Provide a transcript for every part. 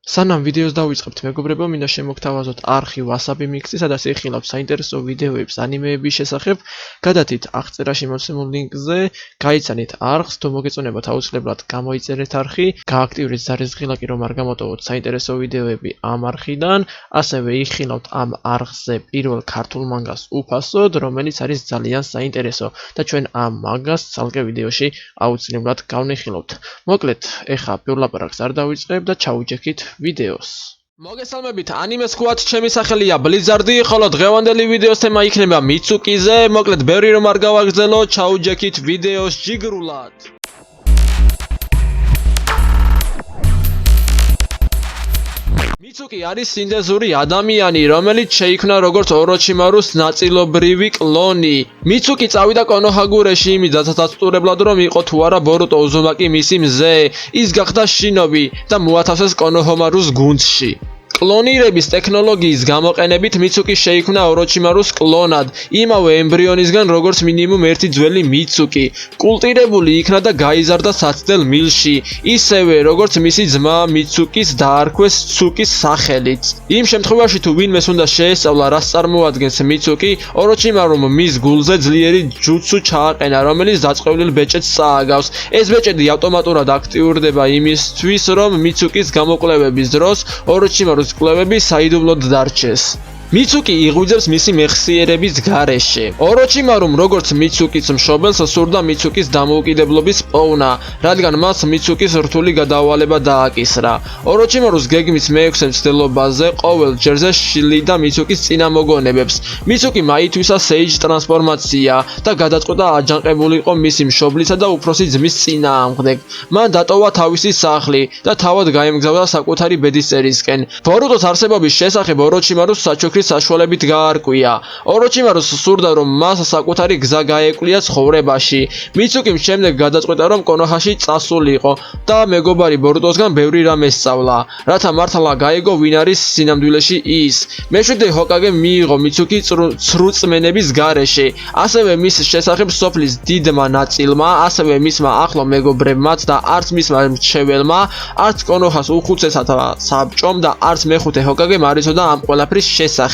სანამ ვიდეოს დავიწყებთ, მეგობრებო, მინდა შემოგთავაზოთ არხი WhatsApp Mix-ი, სადაც ეხილავთ საინტერესო ვიდეოებს ანიმეების შესახებ. გადათით აღწერაში მოცემულ ლინკზე, გაიცანით არხს, თუ მოგეწონებათ აუცილებლად გამოიწერეთ არხი, გააქტიურეთ ზარეზღილაკი, რომ არ გამოტოვოთ საინტერესო ვიდეოები ამ არხიდან, ასევე იხილავთ ამ არხზე პირველ ქართულ მანგას უფასოდ, რომელიც არის ძალიან საინტერესო და ჩვენ ამ მანგას ცალკე ვიდეოში აუცილებლად გავნიხილავთ. მოკლედ, ეხა ბევრ ლაპარაკს არ დავიწყებ და ჩაუჯექით ვიდეოს. მოგესალმებით, ანიმე სკვად, ჩემი სახელია ბლიზარდი, ხოლო დღევანდელი ვიდეოს თემა იქნება მიცუკიზე, მოკლედ ბევრი რომ არ გავაგრძელო, ჩაუჯექით ვიდეოს ჯიგრულად. მიცუკი არის სინთეზური ადამიანი, რომელიც შეიქმნა როგორც ოროჩიმარუს ნაწილობრივი კლონი. მიცუკი წავიდა კონოჰაგურეში იმის დასაცურებლად, რომ იყო თუ არა ბორუტო უზუმაკი მისი მზე. ის გახდა შინობი და მოათავსეს კონოჰომარუს გუნდში. კლონირების ტექნოლოგიის გამოყენებით მიცუკი შეიქმნა ოროჩიმარუს კლონად, იმავე ემბრიონისგან როგორც მინიმუმ ერთი ძველი მიცუკი. კულტირებული იქნა და გაიზარდა საცდელ მილში, ისევე როგორც მისი ძმა მიცუკის დაარქვეს ცუკის სახელით. იმ შემთხვევაში თუ ვინმეს უნდა შეესწავლა რას წარმოადგენს მიცუკი, ოროჩიმარუმ მის გულზე ძლიერი ჯუცუ ჩააყენა, რომელიც დაწყევლილ ბეჭედს წააგავს. ეს ბეჭედი ავტომატურად აქტიურდება იმისთვის, რომ მიცუკის გამოკვლევების დროს ოროჩიმარუს კვლევები საიდუმლოდ დარჩეს. მიცუკი იღვიძებს მისი მეხსიერების გარეშე. ოროჩიმარუმ როგორც მიცუკის მშობელს სურდა მიცუკის დამოუკიდებლობის პოვნა, რადგან მას მიცუკის რთული გადავალება დააკისრა. ოროჩიმარუს გეგმის მეექვსე მცდელობაზე ყოველ ჯერზე შლიდა მიცუკის წინამოგონებებს. მიცუკი მაითვისა სეიჯ ტრანსფორმაცია და გადაწყვეტა აჯანყებულიყო მისი მშობლისა და უფროსი ძმის წინააღმდეგ. მან დატოვა თავისი სახლი და თავად გაემგზავრა საკუთარი ბედისწერისკენ. ბორუტოს არსებობის შესახებ ოროჩიმარუს საჩუქრი საშუალებით გაარკვია. ოროჩიმარუს სურდა, რომ მას საკუთარი გზა გაეკვлия ცხოვრებაში. მიცუკიმ შემდეგ გადაწყვეტა, რომ კონოჰაში წასულიყო და მეგობარი ბორუტოსგან ბევრი რამე სწავლა, რათა მართლა გაეგო ვინ არის სინამდვილეში ის. მეშვიდე ჰოკაგე მიიღო მიცუკი ცრუწმენების გარეშე, ასევე მის შესახებ სოფლის დიდმა ნაწილმა, ასევე მისმა ახლო მეგობრებმაც და არც მისმა მრჩეველმა, არც კონოჰას უხუცესათა საბჭომ და არც მეხუთე ჰოკაგემ არ იცოდა ამ ყველაფრის შესახებ.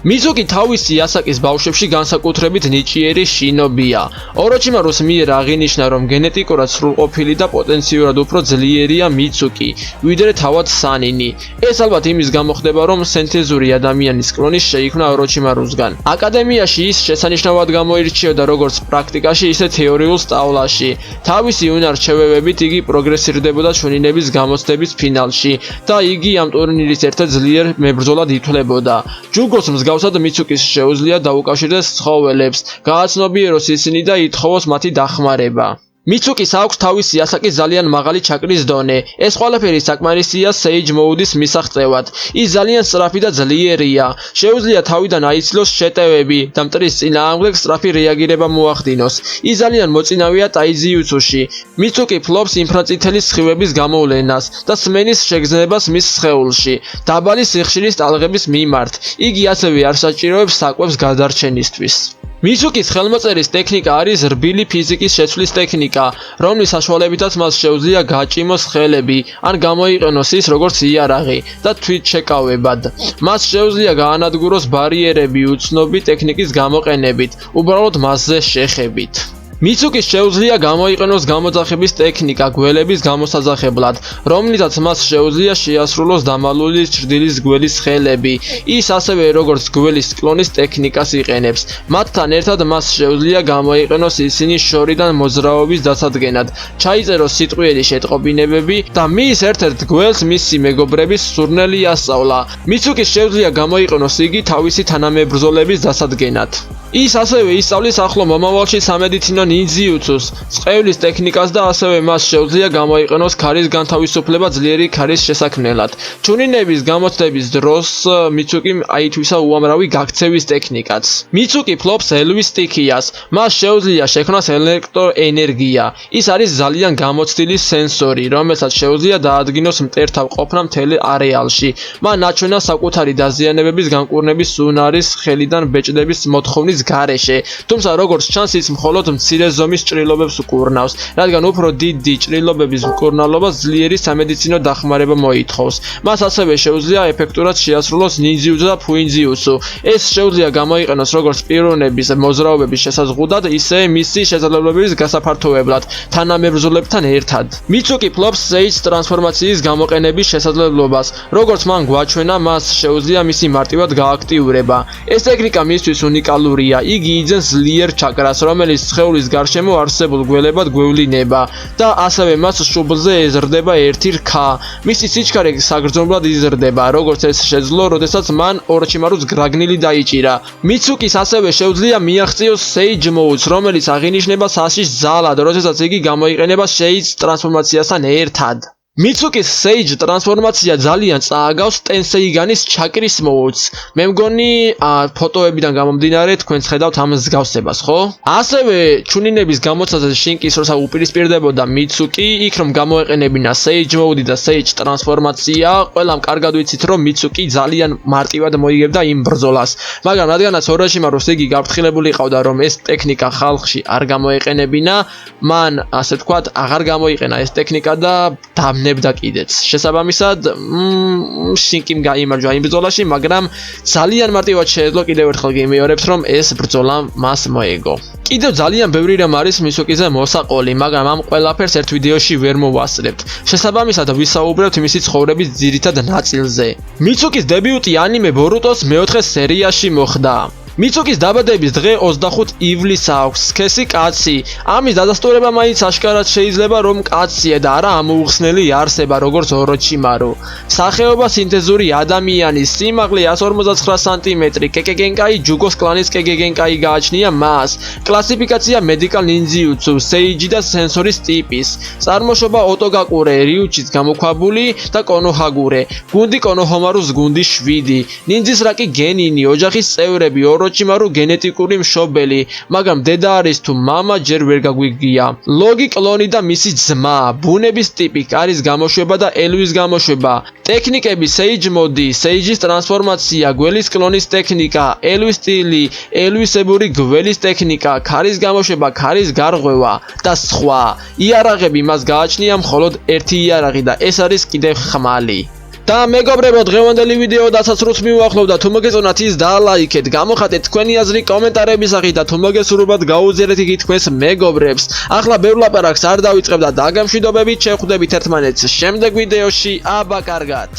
მიცუკი თავისი ასაკის ბავშვებში განსაკუთრებით ნიჭიერი შინობია. ოროჩიმარუს მიერ აღინიშნა, რომ გენეტიკურად სრულყოფილი და პოტენციურად უფრო ძლიერია მიცუკი, ვიდრე თავად სანინი. ეს ალბათ იმის გამო ხდება, რომ სინთეზური ადამიანის კლონი შეიქმნა ოროჩიმარუსგან. აკადემიაში ის შესანიშნავად გამოირჩეოდა როგორც პრაქტიკაში, ისე თეორიულ სწავლაში. თავისი უნარ-ჩვევებით იგი პროგრესირდებოდა ჩვენინების გამოცდების ფინალში და იგი ამ ტურნირის ერთ-ერთ ძლიერ მებრძოლად ითვლებოდა. ჯუგოს მსგავსად მიცუკის შეუძლია დაუკავშირდეს ცხოველებს, გააცნობიეროს ისინი და ითხოვოს მათი დახმარება. მიცუკის აქვს თავისი ასაკის ძალიან მაღალი ჩაკრის დონე. ეს ყველაფერი საკმარისია სეიჯ მოუდის მისაღწევად. ის ძალიან სწრაფი და ძლიერია. შეუძლია თავიდან აიცილოს შეტევები და მტრის წინააღმდეგ სწრაფი რეაგირება მოახდინოს. ის ძალიან მოწინავეა ტაიძიუცუში. მიცუკი ფლობს ინფრაწითელი სხივების გამოვლენას და სმენის შეგრძნებას მის სხეულში, დაბალი სიხშირის ტალღების მიმართ. იგი ასევე არ საჭიროებს საკვებს გადარჩენისთვის. მიცუკის ხელმოწერის ტექნიკა არის რბილი ფიზიკის შეცვლის ტექნიკა, რომლის საშუალებითაც მას შეუძლია გაჭიმოს ხელები, ან გამოიყენოს ის როგორც იარაღი და თვითშეკავებად. მას შეუძლია გაანადგუროს ბარიერები უცნობი ტექნიკის გამოყენებით, უბრალოდ მასზე შეხებით. მიცუკის შეუძლია გამოიყენოს გამოძახების ტექნიკა გველების გამოსაძახებლად, რომლითაც მას შეუძლია შეასრულოს დამალული ჩრდილის გველის ხელები. ის ასევე როგორც გველის კლონის ტექნიკას იყენებს. მათთან ერთად მას შეუძლია გამოიყენოს ისინი შორიდან მოძრაობის დასადგენად, ჩაიწეროს სიტყვიერი შეტყობინებები და მის ერთ-ერთ გველს მისი მეგობრების სურნელი ასწავლა. მიცუკის შეუძლია გამოიყენოს იგი თავისი თანამებრძოლების დასადგენად. ის ასევე ისწავლის ახლო მომავალში სამედიცინო ნინძიუცუს, წყევლის ტექნიკას და ასევე მას შეუძლია გამოიყენოს ქარის განთავისუფლება ძლიერი ქარის შესაქმნელად. ჩუნინების გამოცდების დროს მიცუკიმ აითვისა უამრავი გაქცევის ტექნიკაც. მიცუკი ფლობს ელვის სტიქიას, მას შეუძლია შექმნას ელექტროენერგია. ის არის ძალიან გამოცდილი სენსორი, რომელსაც შეუძლია დაადგინოს მტერთა ყოფნა მთელ არეალში. მან აჩვენა საკუთარი დაზიანებების განკურნების უნარის ხელიდან ბეჭდების მოთხოვნის ტრანსფორმაციის გარეშე. თუმცა როგორც ჩანს, ის მხოლოდ მცირე ზომის ჭრილობებს უკურნავს, რადგან უფრო დიდი ჭრილობების მკურნალობა ძლიერი სამედიცინო დახმარება მოითხოვს. მას ასევე შეუძლია ეფექტურად შეასრულოს ნინძიუძუ და ფუინძიუსუ. ეს შეუძლია გამოიყენოს როგორც პიროვნების მოძრაობების შესაზღუდად, ისე მისი შესაძლებლობების გასაფართოებლად, თანამებრძოლებთან ერთად. მიცუკი ფლობს Sage ტრანსფორმაციის გამოყენების შესაძლებლობას. როგორც მან გვაჩვენა, მას შეუძლია მისი მარტივად გააქტიურება. ეს ტექნიკა მისთვის უნიკალურია. იგი იძენს ძლიერ ჩაკრას, რომელიც სხეულის გარშემო არსებულ გველებად გვევლინება და ასევე მას შუბლზე ეზრდება ერთი რქა. მისი სიჩქარე საგრძნობლად იზრდება, როგორც ეს შეძლო, როდესაც მან ოროჩიმარუს გრაგნილი დაიჭირა. მიცუკის ასევე შეუძლია მიაღწიოს Sage Modes, რომელიც აღინიშნება საშიშ ძალად, როდესაც იგი გამოიყენება Sage ტრანსფორმაციასთან ერთად. მიცუკის Sage ტრანსფორმაცია ძალიან წააგავს ტენსეიგანის ჩაკრის modes. მე მგონი ფოტოებიდან გამომდინარე თქვენს ხედავთ ამ მსგავსებას, ხო? ასევე ჩუნინების გამოცდაზე შინკის როცა უპირისპირდებოდა მიცუკი, იქ რომ გამოეყენებინა Sage mode და Sage ტრანსფორმაცია, ყველამ კარგად ვიცით რომ მიცუკი ძალიან მარტივად მოიგებდა იმ ბრძოლას. მაგრამ რადგანაც ოროჩიმარუს იგი გაფრთხილებული ყავდა რომ ეს ტექნიკა ხალხში არ გამოეყენებინა, მან ასე ვთქვათ, აღარ გამოიყენა ეს ტექნიკა და ნებდა კიდეც. შესაბამისად, შინკიმ გაიმარჯვა იმ ბრძოლაში, მაგრამ ძალიან მარტივად შეეძლო კიდევ ერთხელ გიმეორებს, რომ ეს ბრძოლა მას მოეგო. კიდევ ძალიან ბევრი რამ არის მიცუკიზე მოსაყოლი, მაგრამ ამ ყველაფერს ერთ ვიდეოში ვერ მოვასწრებთ. შესაბამისად, ვისაუბრებთ მისი ცხოვრების ძირითად ნაწილზე. მიცუკის დებიუტი ანიმე ბორუტოს მეოთხე სერიაში მოხდა. მიცუკის დაბადების დღე 25 ივლისს აქვს. სქესი კაცი. ამის დადასტურება მაინც აშკარად შეიძლება რომ კაცია და არა ამოუხსნელი არსება როგორც ოროჩიმარუ. სახეობა სინთეზური ადამიანი, სიმაღლე 159 სანტიმეტრი, კეკეგენკაი ჯუგოს კლანის კეკეგენკაი გააჩნია მას. კლასიფიკაცია მედიკალ ნინძიუცუ, Sage და სენსორის ტიპის. წარმოშობა ოტოგაკურე, რიუჩის გამოქვაბული და კონოჰაგურე. გუნდი კონოჰომარუს გუნდი 7. ნინძის რაკი გენინი, ოჯახის წევრები, ოროჩიმარუ გენეტიკური მშობელი, მაგრამ დედა არის თუ მამა ჯერ ვერ გაგვიგია. ლოგი კლონი და მისი ძმა, ბუნების ტიპი, კარის გამოშვება და ელვის გამოშვება. ტექნიკები Sage mode, Sage-ის ტრანსფორმაცია, გველის კლონის ტექნიკა, ელვის სტილი, ელვისებური გველის ტექნიკა, ქარის გამოშვება, ქარის გარღვევა და სხვა. იარაღები მას გააჩნია მხოლოდ ერთი იარაღი და ეს არის კიდევ ხმალი. და მეგობრებო, დღევანდელი ვიდეო დასასრულს მივუახლოვდა. თუ მოგეწონათ ის დაალაიქეთ, გამოხატეთ თქვენი აზრი კომენტარების სახით და თუ მოგესურვებათ გაუზიარეთ იგი თქვენს მეგობრებს. ახლა ბევრ ლაპარაკს არ დავიწყებ და დაგემშვიდობებით, შევხვდებით ერთმანეთს შემდეგ ვიდეოში. აბა კარგად.